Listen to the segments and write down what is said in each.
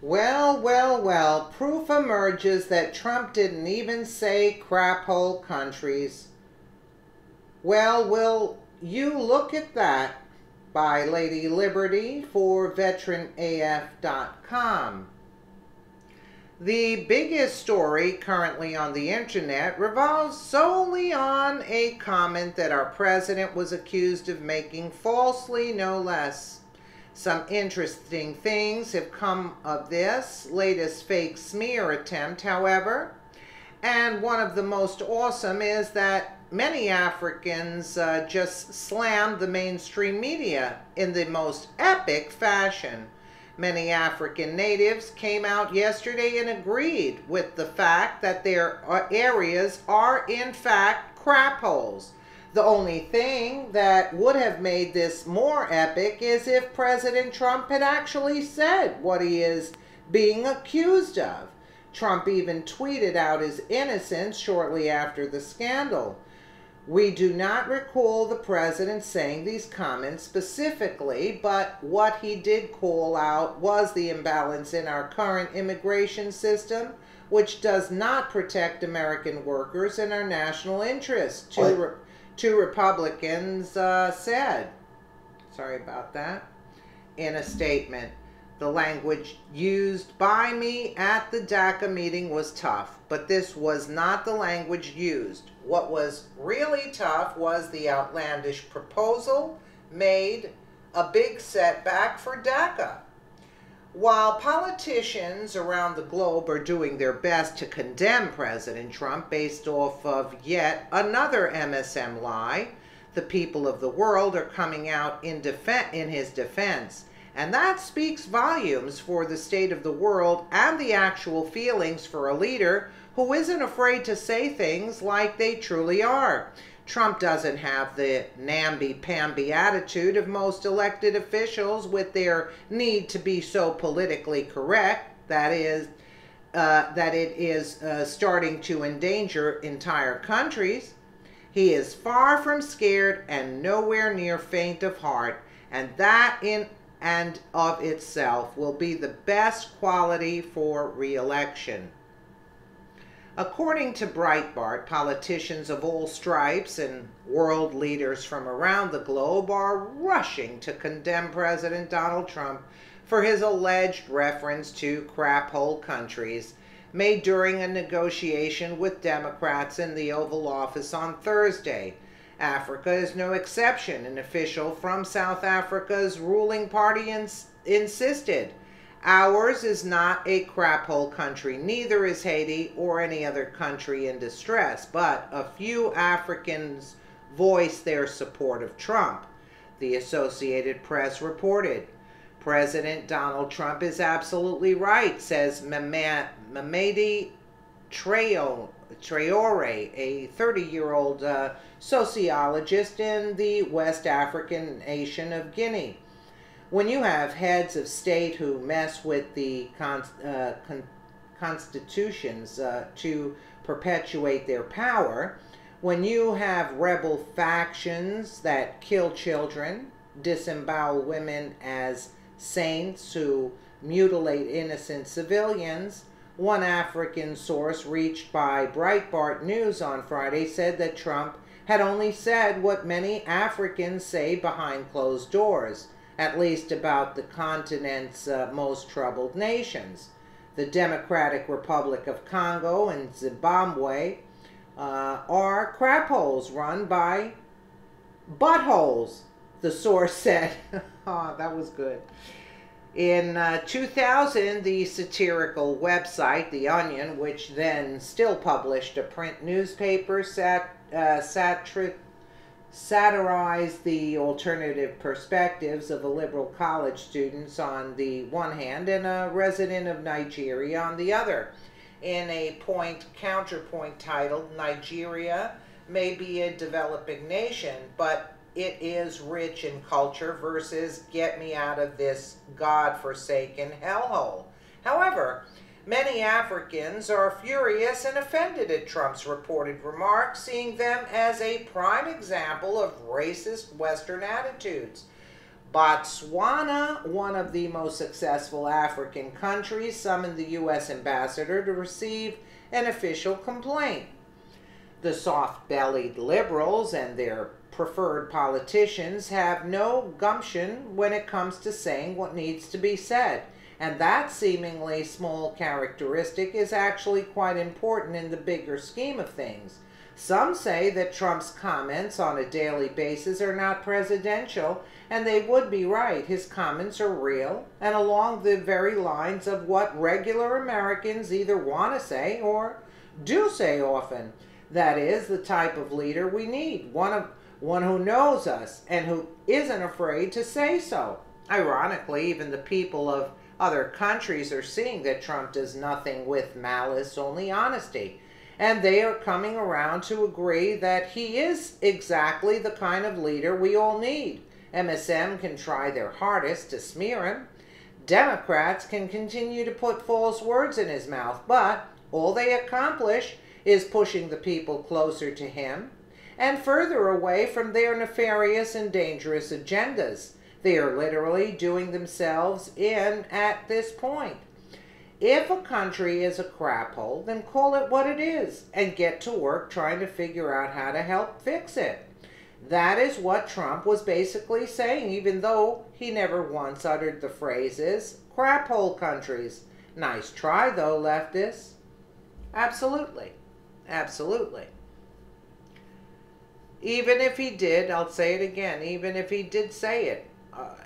Well, well, well, proof emerges that Trump didn't even say crap hole countries. Well, will you look at that? By Lady Liberty for veteranaf.com. The biggest story currently on the internet revolves solely on a comment that our president was accused of making falsely, no less. Some interesting things have come of this latest fake smear attempt, however, and one of the most awesome is that many Africans just slammed the mainstream media in the most epic fashion. Many African natives came out yesterday and agreed with the fact that their areas are in fact crap holes. The only thing that would have made this more epic is if President Trump had actually said what he is being accused of. Trump even tweeted out his innocence shortly after the scandal. We do not recall the president saying these comments specifically, but what he did call out was the imbalance in our current immigration system, which does not protect American workers and our national interests, two Republicans said. Sorry about that. In a statement. The language used by me at the DACA meeting was tough, but this was not the language used. What was really tough was the outlandish proposal made a big setback for DACA. While politicians around the globe are doing their best to condemn President Trump based off of yet another MSM lie, the people of the world are coming out in his defense. And that speaks volumes for the state of the world and the actual feelings for a leader who isn't afraid to say things like they truly are. Trump doesn't have the namby-pamby attitude of most elected officials with their need to be so politically correct that it is starting to endanger entire countries. He is far from scared and nowhere near faint of heart, and that in and of itself will be the best quality for re-election. According to Breitbart, politicians of all stripes and world leaders from around the globe are rushing to condemn President Donald Trump for his alleged reference to crap hole countries made during a negotiation with Democrats in the Oval Office on Thursday. Africa is no exception. An official from South Africa's ruling party insisted, ours is not a crap hole country, neither is Haiti or any other country in distress, but a few Africans voiced their support of Trump. The Associated Press reported, President Donald Trump is absolutely right, says Mamadi Traore, a 30-year-old sociologist in the West African nation of Guinea. When you have heads of state who mess with the constitutions to perpetuate their power, when you have rebel factions that kill children, disembowel women as saints who mutilate innocent civilians, one African source reached by Breitbart News on Friday said that Trump had only said what many Africans say behind closed doors, at least about the continent's most troubled nations. The Democratic Republic of Congo and Zimbabwe are crap holes run by buttholes, the source said. Oh, that was good. In 2000, the satirical website, The Onion, which then still published a print newspaper, satirized the alternative perspectives of a liberal college student on the one hand and a resident of Nigeria on the other. In a counterpoint titled, Nigeria may be a developing nation, but it is rich in culture versus get me out of this God-forsaken hellhole. However, many Africans are furious and offended at Trump's reported remarks, seeing them as a prime example of racist Western attitudes. Botswana, one of the most successful African countries, summoned the U.S. ambassador to receive an official complaint. The soft-bellied liberals and their preferred politicians have no gumption when it comes to saying what needs to be said. And that seemingly small characteristic is actually quite important in the bigger scheme of things. Some say that Trump's comments on a daily basis are not presidential, and they would be right. His comments are real and along the very lines of what regular Americans either want to say or do say often. That is the type of leader we need, one who knows us and who isn't afraid to say so. Ironically, even the people of other countries are seeing that Trump does nothing with malice, only honesty. And they are coming around to agree that he is exactly the kind of leader we all need. MSM can try their hardest to smear him. Democrats can continue to put false words in his mouth, but all they accomplish is pushing the people closer to him and further away from their nefarious and dangerous agendas. They are literally doing themselves in at this point. If a country is a crap hole, then call it what it is and get to work trying to figure out how to help fix it. That is what Trump was basically saying, even though he never once uttered the phrases, crap hole countries. Nice try though, leftists. Absolutely. Absolutely. Even if he did, I'll say it again, even if he did say it,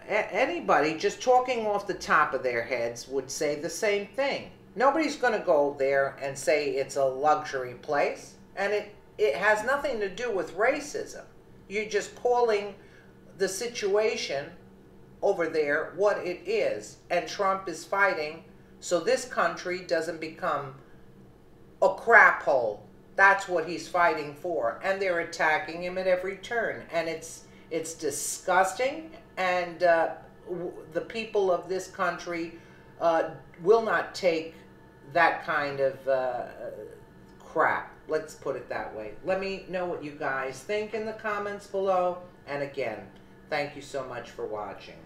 anybody just talking off the top of their heads would say the same thing. Nobody's going to go there and say it's a luxury place, and it has nothing to do with racism. You're just calling the situation over there what it is, and Trump is fighting so this country doesn't become a crap hole. That's what he's fighting for, and they're attacking him at every turn, and it's disgusting, and the people of this country will not take that kind of crap. Let's put it that way. Let me know what you guys think in the comments below, and again, thank you so much for watching.